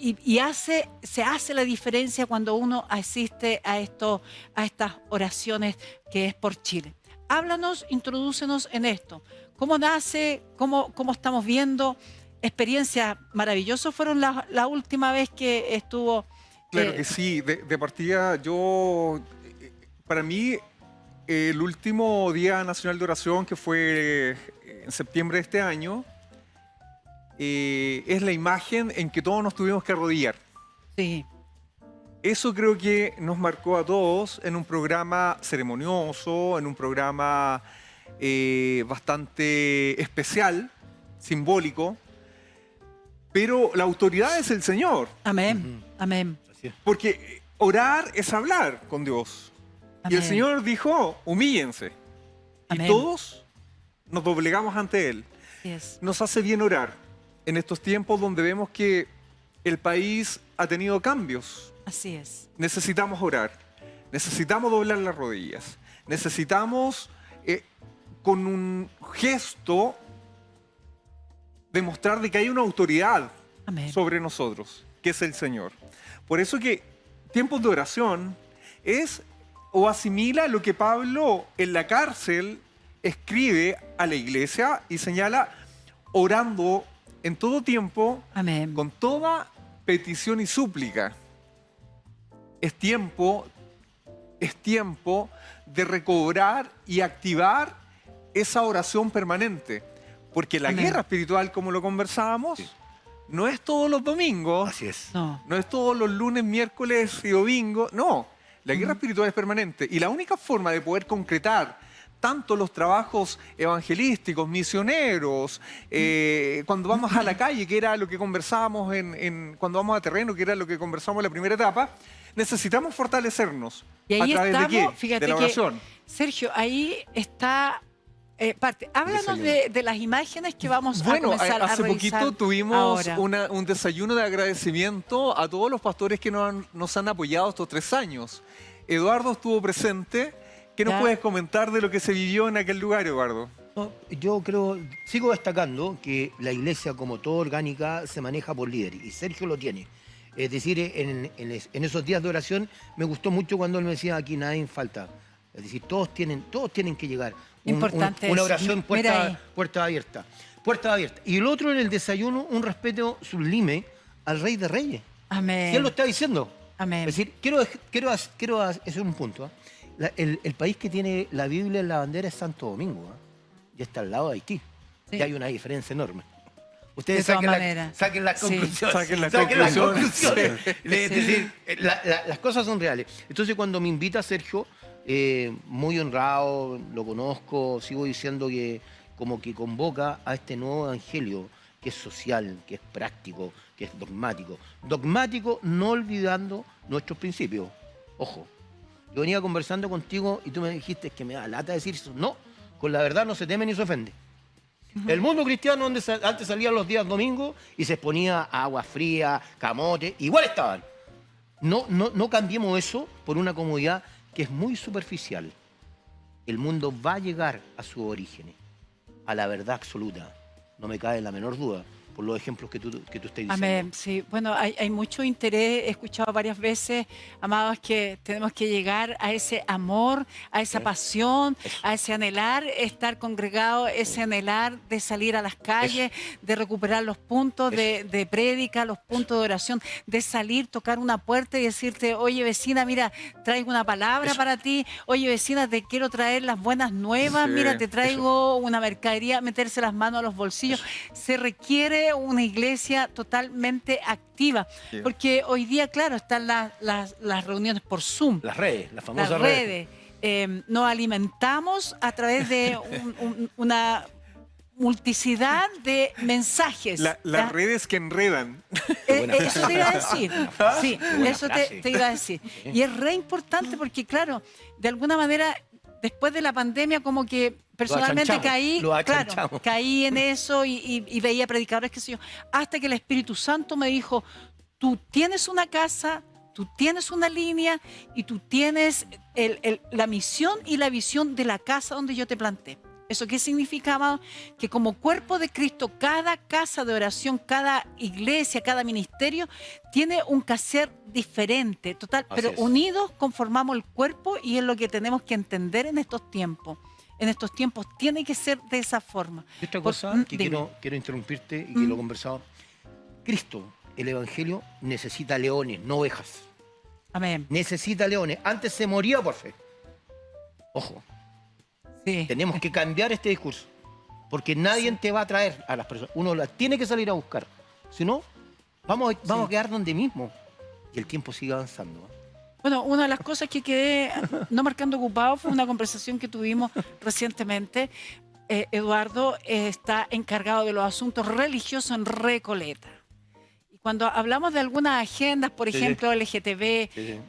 se hace la diferencia cuando uno asiste a estas oraciones que es por Chile. Háblanos, introdúcenos en esto. ¿Cómo nace? ¿Cómo estamos viendo? Experiencias maravillosas fueron la última vez que estuvo. Claro que sí, de partida para mí, el último Día Nacional de Oración, que fue en septiembre de este año, es la imagen en que todos nos tuvimos que arrodillar. Sí. Eso creo que nos marcó a todos en un programa ceremonioso, en un programa bastante especial, simbólico, pero la autoridad es el Señor, Amén. Amén. Así es. porque orar es hablar con Dios. Y el Amén. Señor dijo, humíllense. Amén. Y todos nos doblegamos ante Él. Así es. Nos hace bien orar en estos tiempos donde vemos que el país ha tenido cambios. Así es. Necesitamos orar, necesitamos doblar las rodillas, necesitamos con un gesto demostrar de que hay una autoridad Amén. sobre nosotros, que es el Señor. Por eso que tiempos de oración es o asimila lo que Pablo en la cárcel escribe a la iglesia y señala orando en todo tiempo, Amén. con toda petición y súplica. Es tiempo de recobrar y activar esa oración permanente. Porque la Amén. guerra espiritual, como lo conversábamos, Sí. no es todos los domingos, Así es. No. no es todos los lunes, miércoles y domingo. No, la guerra espiritual es permanente. Y la única forma de poder concretar tanto los trabajos evangelísticos, misioneros, cuando vamos a la calle, que era lo que conversábamos cuando vamos a terreno, que era lo que conversamos en la primera etapa, necesitamos fortalecernos. Y ahí ¿A través estamos, de qué? fíjate De la que, oración. Sergio, ahí está parte. Háblanos de las imágenes que vamos a Bueno, comenzar a hace revisar poquito tuvimos ahora. un desayuno de agradecimiento a todos los pastores que nos han apoyado estos 3 años. Eduardo estuvo presente. ¿Qué nos Ya. puedes comentar de lo que se vivió en aquel lugar, Eduardo? No, yo creo, sigo destacando que la iglesia, como toda orgánica, se maneja por líderes, y Sergio lo tiene. Es decir, en esos días de oración me gustó mucho cuando él me decía, aquí nadie falta. Es decir, todos tienen que llegar. Importante Una eso. oración Mira ahí. puerta abierta. Puerta abierta. Y el otro en el desayuno, un respeto sublime al Rey de Reyes. Amén. Si él lo está diciendo. Amén. Es decir, quiero hacer un punto. El país que tiene la Biblia en la bandera es Santo Domingo. Y está al lado de Haití. Sí. Y hay una diferencia enorme. De Ustedes todas saquen, maneras. saquen las Sí. conclusiones. Saquen las conclusiones. conclusiones. Es decir, las cosas son reales. Entonces, cuando me invita Sergio, muy honrado, lo conozco, sigo diciendo que como que convoca a este nuevo evangelio, que es social, que es práctico, que es dogmático. Dogmático no olvidando nuestros principios. Ojo, yo venía conversando contigo y tú me dijiste que me da lata decir eso. No, con la verdad no se teme ni se ofende. El mundo cristiano donde antes salían los días domingos y se exponía a agua fría, camote, igual estaban. No cambiemos eso por una comodidad que es muy superficial. El mundo va a llegar a sus orígenes, a la verdad absoluta. No me cabe la menor duda. por los ejemplos que tú estás diciendo. Amén, sí. Bueno, hay mucho interés. He escuchado varias veces, amados, que tenemos que llegar a ese amor, a esa pasión, a ese anhelar, estar congregado, ese anhelar de salir a las calles, de recuperar los puntos de prédica, los puntos de oración, de salir, tocar una puerta y decirte, oye vecina, mira, traigo una palabra para ti. Oye vecina, te quiero traer las buenas nuevas. Sí, Mira, te traigo una mercadería, meterse las manos a los bolsillos. Se requiere una iglesia totalmente activa, Sí. porque hoy día, claro, están las reuniones por Zoom, Las redes, las las famosas redes. redes. Nos alimentamos a través de una multiplicidad de mensajes. Las ¿ya? redes que enredan. buena Eso te iba a decir. Sí, buena eso frase. te iba a decir. Y es re importante porque, claro, de alguna manera, después de la pandemia, como que personalmente achanchamos, lo achanchamos. caí en eso y veía predicadores, qué sé yo, hasta que el Espíritu Santo me dijo, tú tienes una casa, tú tienes una línea y tú tienes la misión y la visión de la casa donde yo te planté. ¿Eso qué significaba? Que como cuerpo de Cristo, cada casa de oración, cada iglesia, cada ministerio tiene un quehacer diferente, total, Así pero es. unidos conformamos el cuerpo y es lo que tenemos que entender en estos tiempos. En estos tiempos tiene que ser de esa forma. Y otra Por- cosa que dime. quiero interrumpirte y que lo he conversado. Cristo, el Evangelio, necesita leones, no ovejas. Amén. Necesita leones. Antes se moría por fe. Ojo, Sí. tenemos que cambiar este discurso. Porque nadie te va a traer a las personas. Uno las tiene que salir a buscar. Si no, vamos a quedar donde mismo. Y el tiempo sigue avanzando. Bueno, una de las cosas que quedé no marcando ocupado fue una conversación que tuvimos recientemente. Eduardo está encargado de los asuntos religiosos en Recoleta. Y cuando hablamos de algunas agendas, por Sí, ejemplo, LGTB, Sí.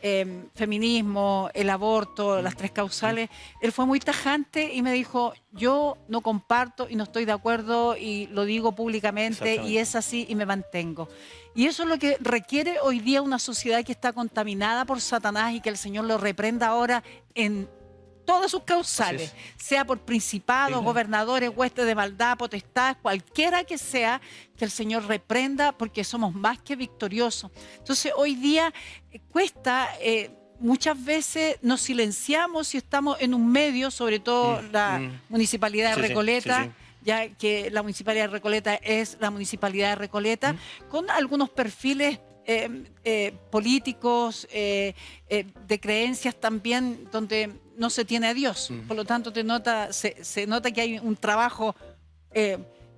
feminismo, el aborto, las tres causales, él fue muy tajante y me dijo, yo no comparto y no estoy de acuerdo y lo digo públicamente Exactamente. y es así y me mantengo. Y eso es lo que requiere hoy día una sociedad que está contaminada por Satanás y que el Señor lo reprenda ahora en todas sus causales, Así sea por principados, Sí, claro. gobernadores, huestes de maldad, potestades, cualquiera que sea, que el Señor reprenda porque somos más que victoriosos. Entonces hoy día cuesta, muchas veces nos silenciamos si estamos en un medio, sobre todo la Municipalidad de Sí, sí, Recoleta, sí, sí. ya que la Municipalidad de Recoleta es la Municipalidad de Recoleta, con algunos perfiles políticos, de creencias también, donde no se tiene a Dios. Por lo tanto, se nota que hay un trabajo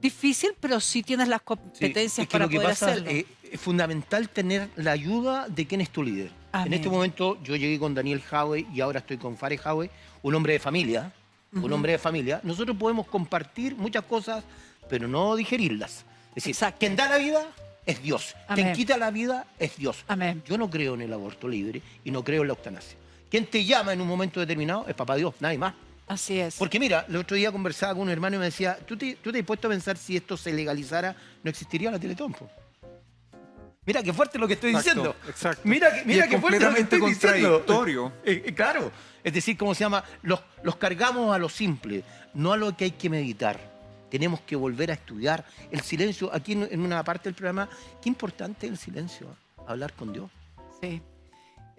difícil, pero sí tienes las Sí, competencias es que para lo que poder pasa hacerlo. es fundamental tener la ayuda de quien es tu líder. Amén. En este momento yo llegué con Daniel Howe y ahora estoy con Fares Howe, un hombre de familia. Un hombre de familia. Nosotros podemos compartir muchas cosas, pero no digerirlas. Es decir, Exacto. quien da la vida es Dios. Amén. Quien quita la vida es Dios. Amén. Yo no creo en el aborto libre y no creo en la eutanasia. Quien te llama en un momento determinado es papá Dios, nadie más. Así es. Porque mira, el otro día conversaba con un hermano y me decía, ¿tú te has puesto a pensar si esto se legalizara, no existiría la Teletón? Po?". Mira qué fuerte lo que estoy Exacto, diciendo. exacto. Mira Y es qué fuerte lo que completamente estoy diciendo. contradictorio. Claro. Es decir, ¿cómo se llama? Los cargamos a lo simple, no a lo que hay que meditar. Tenemos que volver a estudiar. El silencio, aquí en una parte del programa, qué importante es el silencio, hablar con Dios. Sí.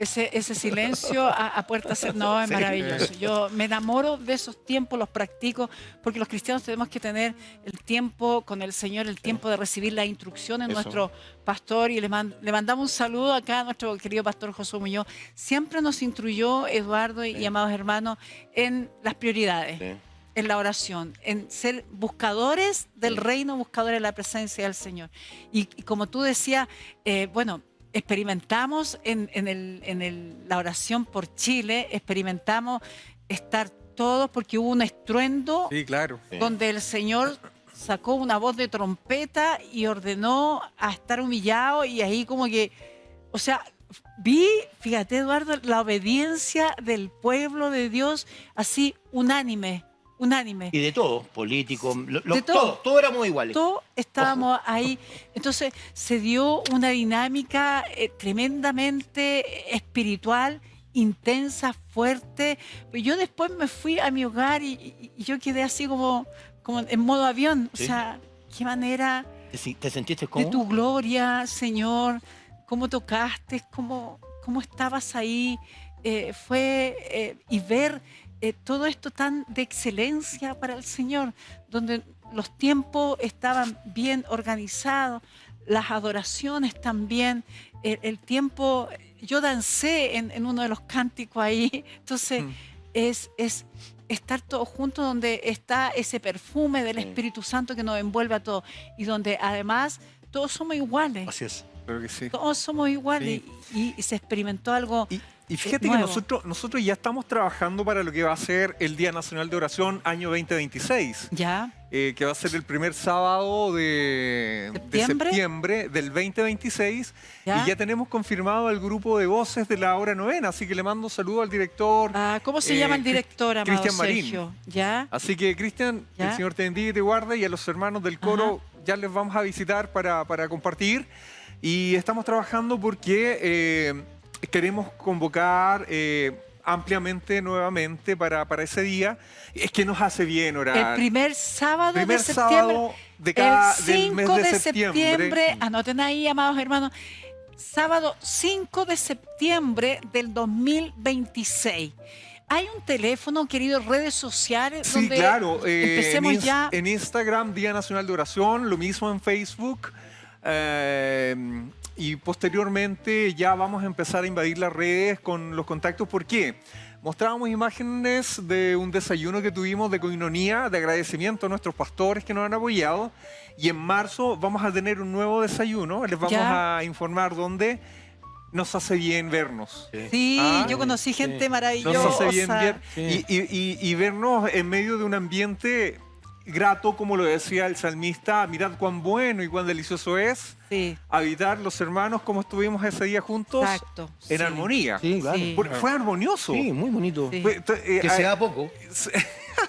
Ese silencio a puerta cerrada es Sí. maravilloso. Yo me enamoro de esos tiempos, los practico, porque los cristianos tenemos que tener el tiempo con el Señor, el tiempo de recibir la instrucción en Eso. nuestro pastor. Y le mandamos un saludo acá a nuestro querido pastor Josué Muñoz. Siempre nos instruyó, Eduardo y amados hermanos, en las prioridades. En la oración, en ser buscadores del reino, buscadores de la presencia del Señor. Y como tú decías, bueno, experimentamos la oración por Chile, experimentamos estar todos porque hubo un estruendo Sí, claro. donde el Señor sacó una voz de trompeta y ordenó a estar humillado y ahí como que, o sea, vi, fíjate Eduardo, la obediencia del pueblo de Dios así unánime. Y de todo, político, De todo. todos éramos iguales. Todos estábamos ahí. Entonces se dio una dinámica tremendamente espiritual, intensa, fuerte. Yo después me fui a mi hogar y yo quedé así como en modo avión. Sí. O sea, qué manera ¿Te sentiste de cómodo? tu gloria, Señor, cómo tocaste, cómo estabas ahí, y ver todo esto tan de excelencia para el Señor, donde los tiempos estaban bien organizados, las adoraciones también, el tiempo, yo dancé en uno de los cánticos ahí, entonces es estar todos juntos donde está ese perfume del Sí. Espíritu Santo que nos envuelve a todos y donde además todos somos iguales. Así es. Creo que sí. Todos somos iguales y se experimentó algo Y fíjate que nuevo. nosotros ya estamos trabajando para lo que va a ser el Día Nacional de Oración año 2026, ¿Ya? que va a ser el primer sábado de septiembre del 2026. ¿Ya? Y ya tenemos confirmado al grupo de voces de la hora novena, así que le mando un saludo al director. ¿Cómo se llama el director, amado Cristian Marín. Sergio? ¿Ya? Así que, Cristian, ¿Ya? el Señor te bendiga y te guarde, y a los hermanos del coro ya les vamos a visitar para compartir. Y estamos trabajando porque queremos convocar ampliamente nuevamente para ese día. Es que nos hace bien orar. El primer sábado Primer de septiembre. sábado de El del mes 5 de de septiembre. septiembre, anoten ahí, amados hermanos, sábado 5 de septiembre del 2026. Hay un teléfono, queridos, redes sociales, Sí, donde claro. empecemos ya. En Instagram, Día Nacional de Oración, lo mismo en Facebook. Y posteriormente ya vamos a empezar a invadir las redes con los contactos. ¿Por qué? Mostrábamos imágenes de un desayuno que tuvimos de coinonía, de agradecimiento a nuestros pastores que nos han apoyado. Y en marzo vamos a tener un nuevo desayuno. Les vamos Ya. a informar dónde. Nos hace bien vernos. Sí, Ah, yo conocí gente maravillosa. Nos hace bien ver Sí. y vernos en medio de un ambiente grato, como lo decía el salmista. Mirad cuán bueno y cuán delicioso es Sí, habitar los hermanos como estuvimos ese día juntos exacto. en sí. armonía. Sí, claro. Sí. Fue armonioso. Sí, muy bonito. Sí. Que se da poco.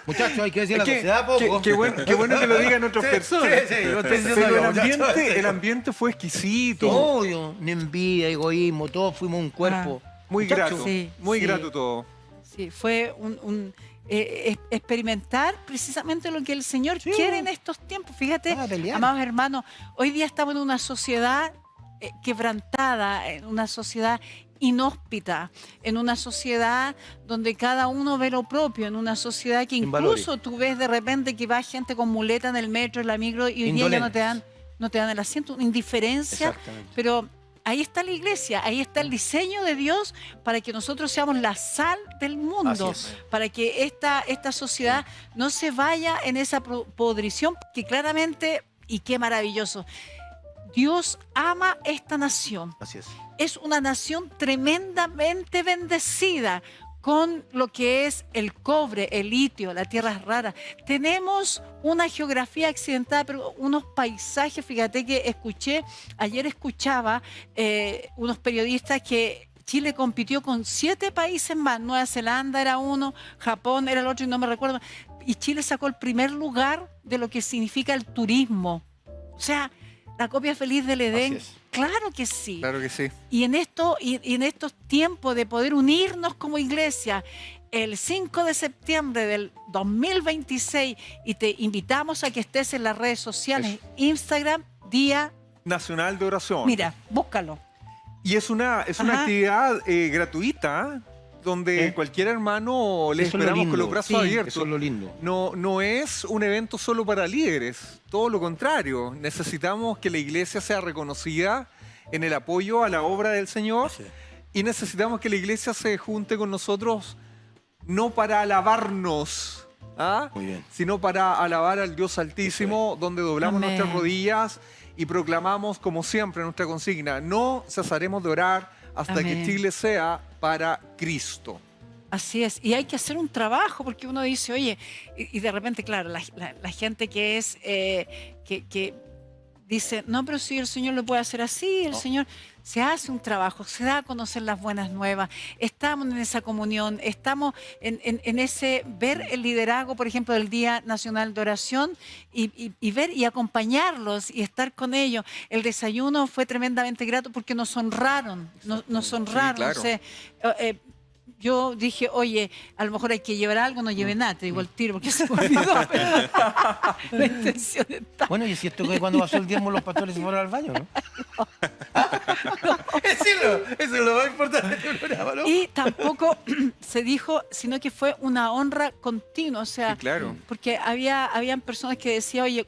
Muchachos, hay que decir la cosa. Se da poco. Qué bueno que lo digan otras Sí, personas. sí, sí, lo estoy diciendo Pero yo, muchachos. el ambiente fue exquisito. Obvio, envidia, egoísmo, todos fuimos un cuerpo. Muy Muchachos, grato. Sí, muy sí. grato todo. Sí, fue experimentar precisamente lo que el Señor quiere en estos tiempos. Fíjate, Para pelear. amados hermanos, hoy día estamos en una sociedad quebrantada, en una sociedad inhóspita, en una sociedad donde cada uno ve lo propio, en una sociedad que Sin incluso valores. tú ves de repente que va gente con muleta en el metro, en la micro, y hoy día ya Indolentes. no te dan el asiento, una indiferencia, Exactamente. pero ahí está la iglesia, ahí está el diseño de Dios para que nosotros seamos la sal del mundo, Así es. para que esta sociedad no se vaya en esa podrición, que claramente, y qué maravilloso, Dios ama esta nación. Así es. Es una nación tremendamente bendecida con lo que es el cobre, el litio, las tierras raras. Tenemos una geografía accidentada, pero unos paisajes, fíjate que ayer escuchaba unos periodistas que Chile compitió con 7 países más. Nueva Zelanda era uno, Japón era el otro y no me recuerdo. Y Chile sacó el primer lugar de lo que significa el turismo. O sea, la copia feliz del Edén. Así es. Claro que sí. Claro que sí. Y en estos tiempos de poder unirnos como iglesia, el 5 de septiembre del 2026, y te invitamos a que estés en las redes sociales, Instagram, Día, Nacional de Oración. mira, búscalo. Y es una Ajá. actividad gratuita, donde cualquier hermano le Eso es lo esperamos con lindo. los brazos Sí, abiertos. eso es lo lindo. No es un evento solo para líderes, todo lo contrario. Necesitamos que la iglesia sea reconocida en el apoyo a la obra del Señor, Así es. y necesitamos que la iglesia se junte con nosotros no para alabarnos, Muy bien. sino para alabar al Dios Altísimo, donde doblamos Amén. nuestras rodillas y proclamamos, como siempre, nuestra consigna: no cesaremos de orar hasta Amén. que Chile sea para Cristo. Así es, y hay que hacer un trabajo porque uno dice, oye, y de repente, claro, la gente que es, que dice, no, pero si el Señor lo puede hacer así, el Señor se hace un trabajo, se da a conocer las buenas nuevas, estamos en esa comunión, estamos en ese, ver el liderazgo, por ejemplo, del Día Nacional de Oración y ver y acompañarlos y estar con ellos. El desayuno fue tremendamente grato porque nos honraron, nos honraron. claro. O sea, yo dije, oye, a lo mejor hay que llevar algo, no lleve nada, te digo el tiro porque se me olvidó, pero la intención está. Bueno, y es cierto que cuando pasó el diezmo los pastores se fueron al baño, ¿no? Eso es lo más importante del programa, ¿no? Y tampoco se dijo, sino que fue una honra continua, o sea, Sí, claro. porque habían personas que decían, oye,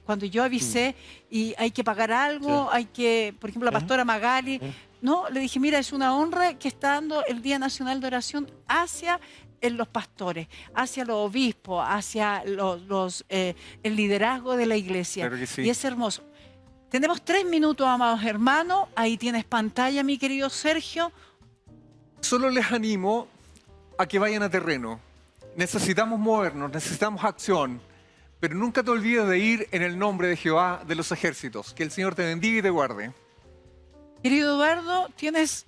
cuando yo avisé y hay que pagar algo, hay que, por ejemplo, la pastora Magali, no, le dije, mira, es una honra que está dando el Día Nacional de Oración hacia los pastores, hacia los obispos, hacia el liderazgo de la iglesia. Claro que sí. Y es hermoso. Tenemos 3 minutos, amados hermanos. Ahí tienes pantalla, mi querido Sergio. Solo les animo a que vayan a terreno. Necesitamos movernos, necesitamos acción. Pero nunca te olvides de ir en el nombre de Jehová de los ejércitos. Que el Señor te bendiga y te guarde. Querido Eduardo, tienes,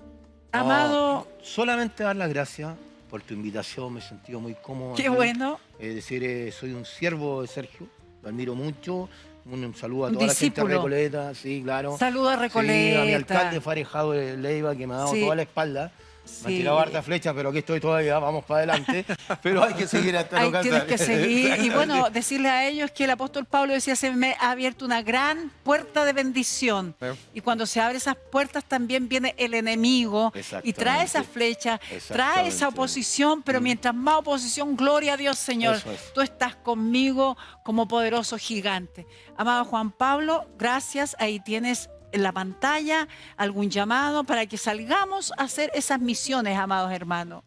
amado... Solamente dar las gracias por tu invitación, me he sentido muy cómodo. Qué aquí. bueno. Es decir, soy un siervo de Sergio, lo admiro mucho. Un saludo a Un toda la gente de discípulo. Recoleta, sí, claro. Saludos a Sí, Recoleta. a mi alcalde Farejado de Leiva, que me ha dado Sí. toda la espalda. Me han Sí. tirado harta flecha, pero aquí estoy todavía, vamos para adelante. Pero hay que seguir hasta Ahí no tienes cansar. que seguir. Y Exactamente. bueno, decirle a ellos que el apóstol Pablo decía, se me ha abierto una gran puerta de bendición. Sí. Y cuando se abren esas puertas también viene el enemigo y trae esa flecha, trae esa Exactamente. oposición, pero mientras más oposición, gloria a Dios, Señor. Eso es. Tú estás conmigo como poderoso gigante. Amado Juan Pablo, gracias. Ahí tienes en la pantalla algún llamado para que salgamos a hacer esas misiones, amados hermanos.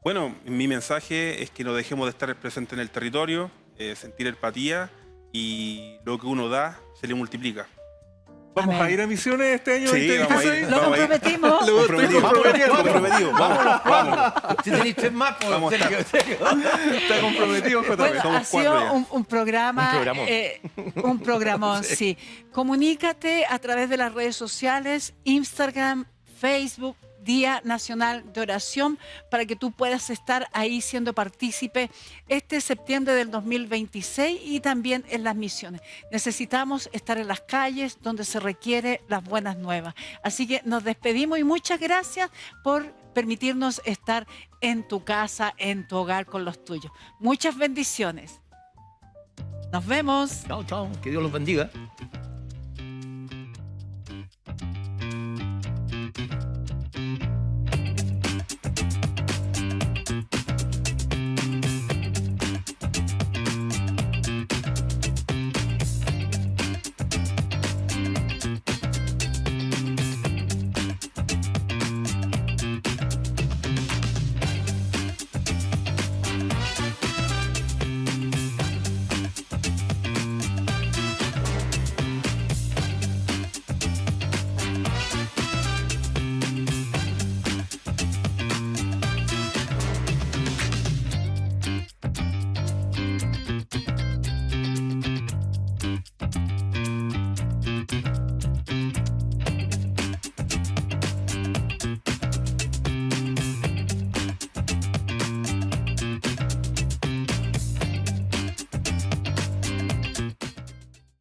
Bueno, mi mensaje es que no dejemos de estar presentes en el territorio, sentir empatía y lo que uno da se le multiplica. ¿Vamos Amén. a ir a misiones este año? Sí, vamos a 2016? ir. Lo Vamos a ir. comprometimos. Lo estoy comprometiendo. Comprometido. Vamos, vamos. Si tenéis 3 más, pues, Vamos a Sergio, estar. Sergio. Está comprometido, JB. Bueno, somos ha 4 sido ya. un programa, Un programón. un programón, sí. Comunícate a través de las redes sociales, Instagram, Facebook, Día Nacional de Oración, para que tú puedas estar ahí siendo partícipe este septiembre del 2026 y también en las misiones. Necesitamos estar en las calles donde se requiere las buenas nuevas. Así que nos despedimos y muchas gracias por permitirnos estar en tu casa, en tu hogar con los tuyos. Muchas bendiciones. Nos vemos. Chao, chao. Que Dios los bendiga.